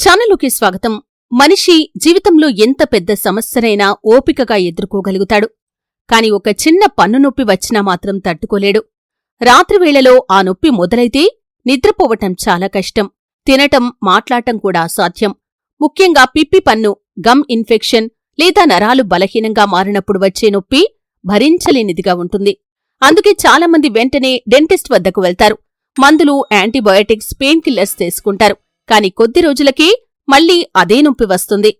ఛానలుకి స్వాగతం. మనిషి జీవితంలో ఎంత పెద్ద సమస్యనైనా ఓపికగా ఎదుర్కోగలుగుతాడు. కాని ఒక చిన్న పన్ను నొప్పి వచ్చినా మాత్రం తట్టుకోలేడు. రాత్రివేళలో ఆ నొప్పి మొదలైతే నిద్రపోవటం చాలా కష్టం. తినటం, మాట్లాడటం కూడా అసాధ్యం. ముఖ్యంగా పిప్పి పన్ను, గమ్ ఇన్ఫెక్షన్ లేదా నరాలు బలహీనంగా మారినప్పుడు వచ్చే నొప్పి భరించలేనిదిగా ఉంటుంది. అందుకే చాలామంది వెంటనే డెంటిస్ట్ వద్దకు వెళ్తారు. మందులు, యాంటీబయాటిక్స్, పెయిన్ కిల్లర్స్ తీసుకుంటారు. కాని కొద్ది రోజులకే మళ్లీ అదే నొప్పి వస్తుంది.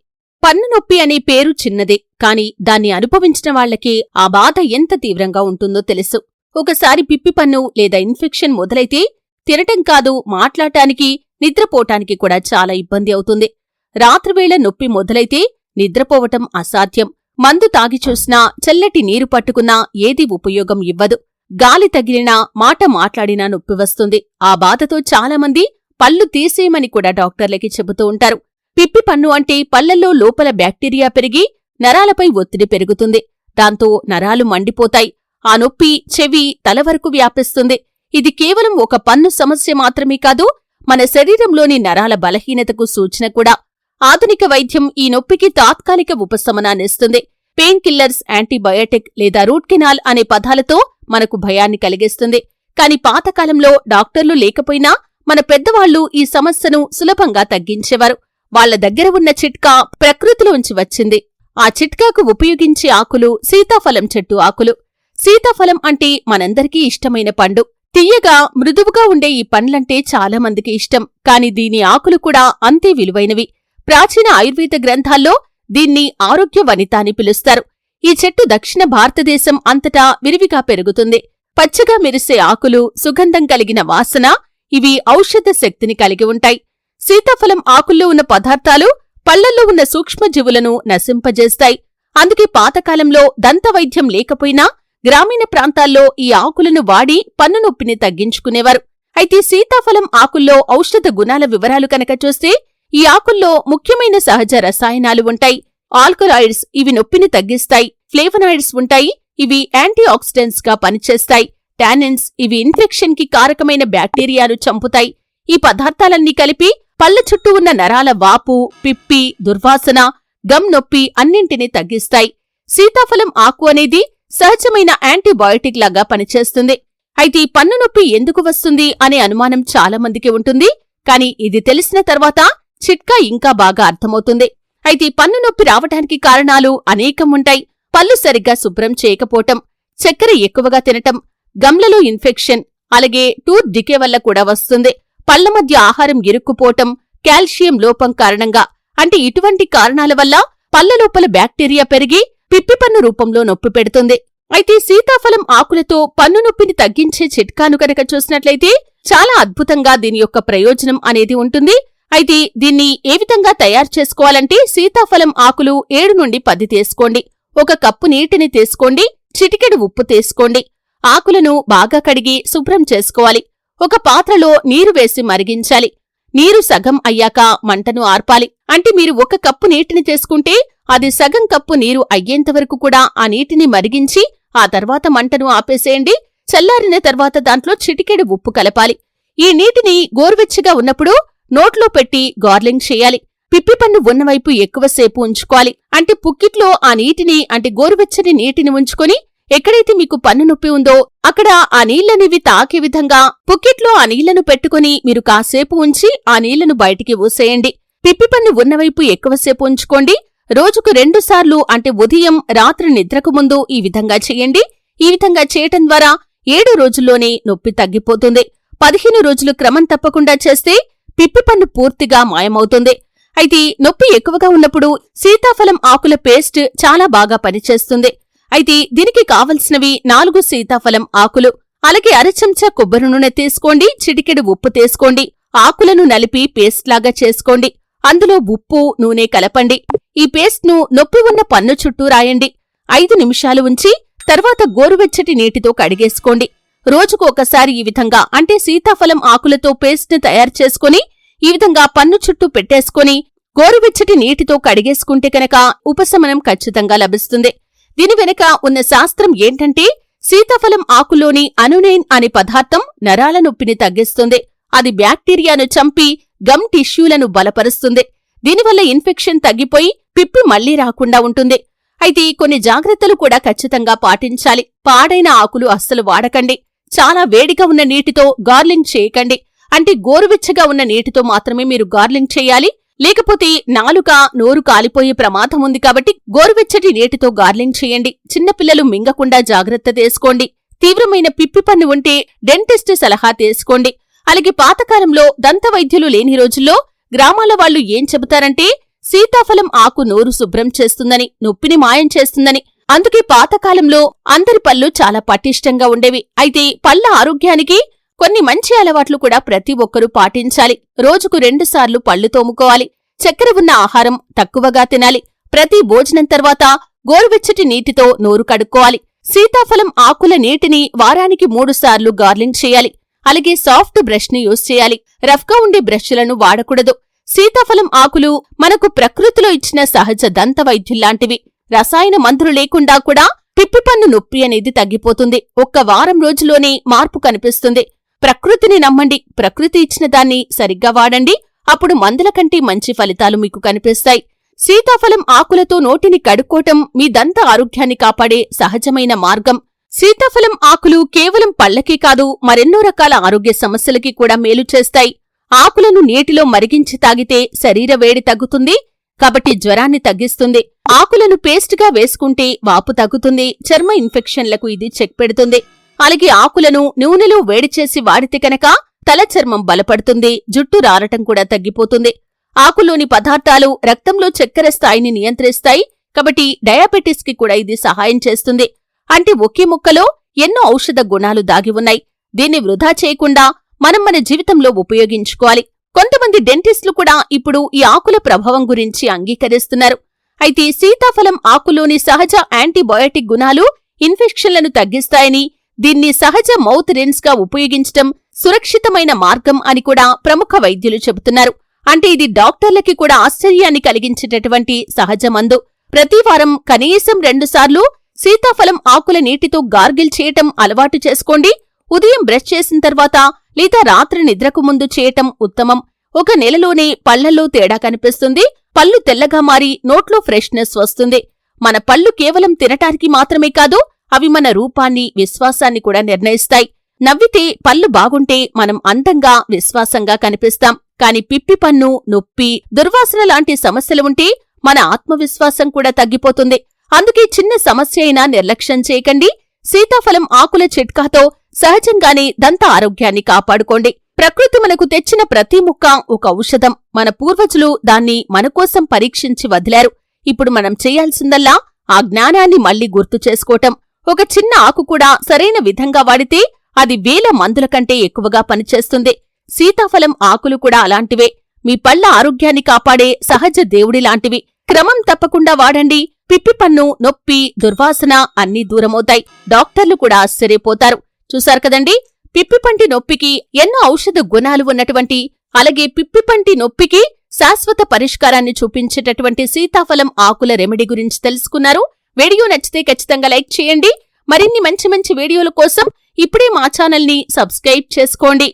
పన్ను నొప్పి అనే పేరు చిన్నదే, కాని దాన్ని అనుభవించిన వాళ్లకే ఆ బాధ ఎంత తీవ్రంగా ఉంటుందో తెలుసు. ఒకసారి పిప్పి పన్ను లేదా ఇన్ఫెక్షన్ మొదలైతే తినటం కాదు, మాట్లాడటానికి, నిద్రపోవటానికి కూడా చాలా ఇబ్బంది అవుతుంది. రాత్రివేళ నొప్పి మొదలైతే నిద్రపోవటం అసాధ్యం. మందు తాగి చూసినా, చల్లటి నీరు పట్టుకున్నా ఏదీ ఉపయోగం ఇవ్వదు. గాలి తగిలినా, మాట మాట్లాడినా నొప్పి వస్తుంది. ఆ బాధతో చాలామంది పళ్ళు తీసేయమని కూడా డాక్టర్లకి చెబుతూ ఉంటారు. పిప్పి పన్ను అంటే పళ్లల్లో లోపల బ్యాక్టీరియా పెరిగి నరాలపై ఒత్తిడి పెరుగుతుంది. దాంతో నరాలు మండిపోతాయి. ఆ నొప్పి చెవి, తల వరకు వ్యాపిస్తుంది. ఇది కేవలం ఒక పన్ను సమస్య మాత్రమే కాదు, మన శరీరంలోని నరాల బలహీనతకు సూచన కూడా. ఆధునిక వైద్యం ఈ నొప్పికి తాత్కాలిక ఉపశమనాన్నిస్తుంది. పెయిన్ కిల్లర్స్, యాంటీబయాటిక్ లేదా రూట్ కెనాల్ అనే పదాలతో మనకు భయాన్ని కలిగిస్తుంది. కాని పాతకాలంలో డాక్టర్లు లేకపోయినా మన పెద్దవాళ్లు ఈ సమస్యను సులభంగా తగ్గించేవారు. వాళ్ల దగ్గర ఉన్న చిట్కా ప్రకృతిలోంచి వచ్చింది. ఆ చిట్కాకు ఉపయోగించే ఆకులు సీతాఫలం చెట్టు ఆకులు. సీతాఫలం అంటే మనందరికీ ఇష్టమైన పండు. తియ్యగా, మృదువుగా ఉండే ఈ పండ్లంటే చాలామందికి ఇష్టం. కాని దీని ఆకులు కూడా అంతే విలువైనవి. ప్రాచీన ఆయుర్వేద గ్రంథాల్లో దీన్ని ఆరోగ్య వనిత అని పిలుస్తారు. ఈ చెట్టు దక్షిణ భారతదేశం అంతటా విరివిగా పెరుగుతుంది. పచ్చగా మెరిసే ఆకులు, సుగంధం కలిగిన వాసన, ఇవి ఔషధ శక్తిని కలిగి ఉంటాయి. సీతాఫలం ఆకుల్లో ఉన్న పదార్థాలు పళ్లల్లో ఉన్న సూక్ష్మజీవులను నశింపజేస్తాయి. అందుకే పాతకాలంలో దంతవైద్యం లేకపోయినా గ్రామీణ ప్రాంతాల్లో ఈ ఆకులను వాడి పన్ను నొప్పిని తగ్గించుకునేవారు. అయితే సీతాఫలం ఆకుల్లో ఔషధ గుణాల వివరాలు కనుక చూస్తే, ఈ ఆకుల్లో ముఖ్యమైన సహజ రసాయనాలు ఉంటాయి. ఆల్కలాయిడ్స్, ఇవి నొప్పిని తగ్గిస్తాయి. ఫ్లేవనాయిడ్స్ ఉంటాయి, ఇవి యాంటీ ఆక్సిడెంట్స్ గా పనిచేస్తాయి. టానిన్స్, ఇవి ఇన్ఫెక్షన్ కి కారకమైన బ్యాక్టీరియాను చంపుతాయి. ఈ పదార్థాలన్నీ కలిపి పళ్ల చుట్టూ ఉన్న నరాల వాపు, పిప్పి, దుర్వాసన, గమ్ నొప్పి అన్నింటినీ తగ్గిస్తాయి. సీతాఫలం ఆకు అనేది సహజమైన యాంటీబయాటిక్ లాగా పనిచేస్తుంది. అయితే పన్ను నొప్పి ఎందుకు వస్తుంది అనే అనుమానం చాలామందికి ఉంటుంది. కాని ఇది తెలిసిన తర్వాత చిట్కా ఇంకా బాగా అర్థమవుతుంది. అయితే పన్ను నొప్పి రావటానికి కారణాలు అనేకం ఉంటాయి. పళ్ళు సరిగ్గా శుభ్రం చేయకపోవటం, చక్కెర ఎక్కువగా తినటం, గమ్లలో ఇన్ఫెక్షన్, అలాగే టూత్ డికే వల్ల కూడా వస్తుంది. పళ్ల మధ్య ఆహారం ఇరుక్కుపోవటం, కాల్షియం లోపం కారణంగా. అంటే ఇటువంటి కారణాల వల్ల పళ్ల లోపల బ్యాక్టీరియా పెరిగి పిప్పి పన్ను రూపంలో నొప్పి పెడుతుంది. అయితే సీతాఫలం ఆకులతో పన్ను నొప్పిని తగ్గించే చిట్కాను కనుక చూసినట్లయితే చాలా అద్భుతంగా దీని యొక్క ప్రయోజనం అనేది ఉంటుంది. అయితే దీన్ని ఏ విధంగా తయారు చేసుకోవాలంటే, సీతాఫలం ఆకులు 7 నుండి 10 తీసుకోండి. 1 కప్పు నీటిని తీసుకోండి. చిటికెడు ఉప్పు తీసుకోండి. ఆకులను బాగా కడిగి శుభ్రం చేసుకోవాలి. ఒక పాత్రలో నీరు వేసి మరిగించాలి. నీరు సగం అయ్యాక మంటను ఆర్పాలి. అంటే మీరు 1 కప్పు నీటిని తీసుకుంటే అది సగం కప్పు నీరు అయ్యేంతవరకు కూడా ఆ నీటిని మరిగించి ఆ తర్వాత మంటను ఆపేసేయండి. చల్లారిన తర్వాత దాంట్లో చిటికెడు ఉప్పు కలపాలి. ఈ నీటిని గోరువెచ్చగా ఉన్నప్పుడు నోట్లో పెట్టి గార్లింగ్ చేయాలి. పిప్పి పన్ను ఉన్నవైపు ఎక్కువసేపు ఉంచుకోవాలి. అంటే పుక్కిట్లో ఆ నీటిని, అంటే గోరువెచ్చని నీటిని ఉంచుకొని ఎక్కడైతే మీకు పన్ను నొప్పి ఉందో అక్కడ ఆ నీళ్లనేవి తాకే విధంగా పుక్కిట్లో ఆ నీళ్లను పెట్టుకుని మీరు కాసేపు ఉంచి ఆ నీళ్లను బయటికి ఊసేయండి. పిప్పి పన్ను ఉన్నవైపు ఎక్కువసేపు ఉంచుకోండి. రోజుకు 2 సార్లు, అంటే ఉదయం, రాత్రి నిద్రకు ముందు ఈ విధంగా చేయండి. ఈ విధంగా చేయటం ద్వారా 7 రోజుల్లోనే నొప్పి తగ్గిపోతుంది. 15 రోజులు క్రమం తప్పకుండా చేస్తే పిప్పి పన్ను పూర్తిగా మాయమవుతుంది. అయితే నొప్పి ఎక్కువగా ఉన్నప్పుడు సీతాఫలం ఆకుల పేస్ట్ చాలా బాగా పనిచేస్తుంది. అయితే దీనికి కావలసినవి 4 సీతాఫలం ఆకులు, అలాగే అరచెంచా కొబ్బరి నూనె తీసుకోండి. చిటికెడు ఉప్పు తీసుకోండి. ఆకులను నలిపి పేస్ట్ లాగా చేసుకోండి. అందులో ఉప్పు, నూనె కలపండి. ఈ పేస్ట్ ను నొప్పి ఉన్న పన్ను చుట్టూ రాయండి. 5 నిమిషాలు ఉంచి తర్వాత గోరువెచ్చటి నీటితో కడిగేసుకోండి. రోజుకు ఒకసారి ఈ విధంగా, అంటే సీతాఫలం ఆకులతో పేస్ట్ ని తయారు చేసుకుని ఈ విధంగా పన్ను చుట్టూ పెట్టేసుకుని గోరువెచ్చటి నీటితో కడిగేసుకుంటే కనుక ఉపశమనం ఖచ్చితంగా లభిస్తుంది. దీని వెనుక ఉన్న శాస్త్రం ఏంటంటే, సీతాఫలం ఆకులోని అనునైన్ అనే పదార్థం నరాల నొప్పిని తగ్గిస్తుంది. అది బ్యాక్టీరియాను చంపి గమ్ టిష్యూలను బలపరుస్తుంది. దీనివల్ల ఇన్ఫెక్షన్ తగ్గిపోయి పిప్పి మళ్లీ రాకుండా ఉంటుంది. అయితే కొన్ని జాగ్రత్తలు కూడా ఖచ్చితంగా పాటించాలి. పాడైన ఆకులు అస్సలు వాడకండి. చాలా వేడిగా ఉన్న నీటితో గార్లింగ్ చేయకండి. అంటే గోరువెచ్చగా ఉన్న నీటితో మాత్రమే మీరు గార్లింగ్ చేయాలి. లేకపోతే నాలుక, నోరు కాలిపోయే ప్రమాదం ఉంది కాబట్టి గోరువెచ్చటి నీటితో గార్లింగ్ చేయండి. చిన్నపిల్లలు మింగకుండా జాగ్రత్త తీసుకోండి. తీవ్రమైన పిప్పి పన్ను ఉంటే డెంటిస్ట్ సలహా తీసుకోండి. అలాగే పాతకాలంలో దంతవైద్యులు లేని రోజుల్లో గ్రామాల వాళ్లు ఏం చెబుతారంటే సీతాఫలం ఆకు నోరు శుభ్రం చేస్తుందని, నొప్పిని మాయం చేస్తుందని. అందుకే పాతకాలంలో అందరి పళ్ళు చాలా పటిష్టంగా ఉండేవి. అయితే పళ్ల ఆరోగ్యానికి కొన్ని మంచి అలవాట్లు కూడా ప్రతి ఒక్కరూ పాటించాలి. రోజుకు 2 సార్లు పళ్లు తోముకోవాలి. చక్కెర ఉన్న ఆహారం తక్కువగా తినాలి. ప్రతి భోజనం తర్వాత గోరువెచ్చటి నీటితో నోరు కడుక్కోవాలి. సీతాఫలం ఆకుల నీటిని వారానికి 3 సార్లు గార్లింగ్ చేయాలి. అలాగే సాఫ్ట్ బ్రష్ ని యూజ్ చేయాలి. రఫ్గా ఉండే బ్రష్లను వాడకూడదు. సీతాఫలం ఆకులు మనకు ప్రకృతిలో ఇచ్చిన సహజ దంతవైద్యుల్లాంటివి. రసాయన మందులు లేకుండా కూడా పిప్పిపన్ను నొప్పి అనేది తగ్గిపోతుంది. ఒక్క వారం రోజులోనే మార్పు కనిపిస్తుంది. ప్రకృతిని నమ్మండి. ప్రకృతి ఇచ్చిన దాన్ని సరిగ్గా వాడండి. అప్పుడు మందుల కంటే మంచి ఫలితాలు మీకు కనిపిస్తాయి. సీతాఫలం ఆకులతో నోటిని కడుక్కోవటం మీ దంత ఆరోగ్యాన్ని కాపాడే సహజమైన మార్గం. సీతాఫలం ఆకులు కేవలం పళ్లకే కాదు, మరెన్నో రకాల ఆరోగ్య సమస్యలకి కూడా మేలు చేస్తాయి. ఆకులను నీటిలో మరిగించి తాగితే శరీర వేడి తగ్గుతుంది కాబట్టి జ్వరాన్ని తగ్గిస్తుంది. ఆకులను పేస్ట్గా వేసుకుంటే వాపు తగ్గుతుంది. చర్మ ఇన్ఫెక్షన్లకు ఇది చెక్ పెడుతుంది. అలాగే ఆకులను నూనెలో వేడిచేసి వాడితే కనుక తల చర్మం బలపడుతుంది. జుట్టు రారటం కూడా తగ్గిపోతుంది. ఆకులోని పదార్థాలు రక్తంలో చక్కెర స్థాయిని నియంత్రిస్తాయి కాబట్టి డయాబెటిస్ కి కూడా ఇది సహాయం చేస్తుంది. అంటే ఒకే మొక్కలో ఎన్నో ఔషధ గుణాలు దాగి ఉన్నాయి. దీన్ని వృధా చేయకుండా మనం మన జీవితంలో ఉపయోగించుకోవాలి. కొంతమంది డెంటిస్టులు కూడా ఇప్పుడు ఈ ఆకుల ప్రభావం గురించి అంగీకరిస్తున్నారు. అయితే సీతాఫలం ఆకులోని సహజ యాంటీబయాటిక్ గుణాలు ఇన్ఫెక్షన్లను తగ్గిస్తాయని, దీన్ని సహజ మౌత్ రిన్స్ గా ఉపయోగించటం సురక్షితమైన మార్గం అని కూడా ప్రముఖ వైద్యులు చెబుతున్నారు. అంటే ఇది డాక్టర్లకి కూడా ఆశ్చర్యాన్ని కలిగించేటటువంటి సహజ మందు. ప్రతివారం కనీసం 2 సార్లు సీతాఫలం ఆకుల నీటితో గార్గిల్ చేయటం అలవాటు చేసుకోండి. ఉదయం బ్రష్ చేసిన తర్వాత లేదా రాత్రి నిద్రకు ముందు చేయటం ఉత్తమం. 1 నెలలోనే పళ్లల్లో తేడా కనిపిస్తుంది. పళ్ళు తెల్లగా మారి నోట్లో ఫ్రెష్నెస్ వస్తుంది. మన పళ్ళు కేవలం తినటానికి మాత్రమే కాదు, అవి మన రూపాన్ని, విశ్వాసాన్ని కూడా నిర్ణయిస్తాయి. నవ్వితే పళ్ళు బాగుంటే మనం అందంగా, విశ్వాసంగా కనిపిస్తాం. కాని పిప్పి పన్ను, నొప్పి, దుర్వాసన లాంటి సమస్యలు ఉంటే మన ఆత్మవిశ్వాసం కూడా తగ్గిపోతుంది. అందుకే చిన్న సమస్య అయినా నిర్లక్ష్యం చేయకండి. సీతాఫలం ఆకుల చిట్కాతో సహజంగానే దంత ఆరోగ్యాన్ని కాపాడుకోండి. ప్రకృతి మనకు తెచ్చిన ప్రతి ముక్క ఒక ఔషధం. మన పూర్వజులు దాన్ని మనకోసం పరీక్షించి వదిలారు. ఇప్పుడు మనం చేయాల్సిందల్లా ఆ జ్ఞానాన్ని మళ్లీ గుర్తు చేసుకోవటం. ఒక చిన్న ఆకు కూడా సరైన విధంగా వాడితే అది 1000 మందుల కంటే ఎక్కువగా పనిచేస్తుంది. సీతాఫలం ఆకులు కూడా అలాంటివే. మీ పళ్ల ఆరోగ్యాన్ని కాపాడే సహజ దేవుడిలాంటివి. క్రమం తప్పకుండా వాడండి. పిప్పిపన్ను, నొప్పి, దుర్వాసన అన్నీ దూరమవుతాయి. డాక్టర్లు కూడా ఆశ్చర్యపోతారు. చూశారు కదండి, పిప్పిపంటి నొప్పికి ఎన్నో ఔషధ గుణాలు ఉన్నటువంటి, అలాగే పిప్పిపంటి నొప్పికి శాశ్వత పరిష్కారాన్ని చూపించేటటువంటి సీతాఫలం ఆకుల రెమెడీ గురించి తెలుసుకున్నారు. వీడియో నచ్చితే ఖచ్చితంగా లైక్ చేయండి. మరిన్ని మంచి మంచి వీడియోల కోసం ఇప్పుడే మా ఛానల్ని సబ్స్క్రైబ్ చేసుకోండి.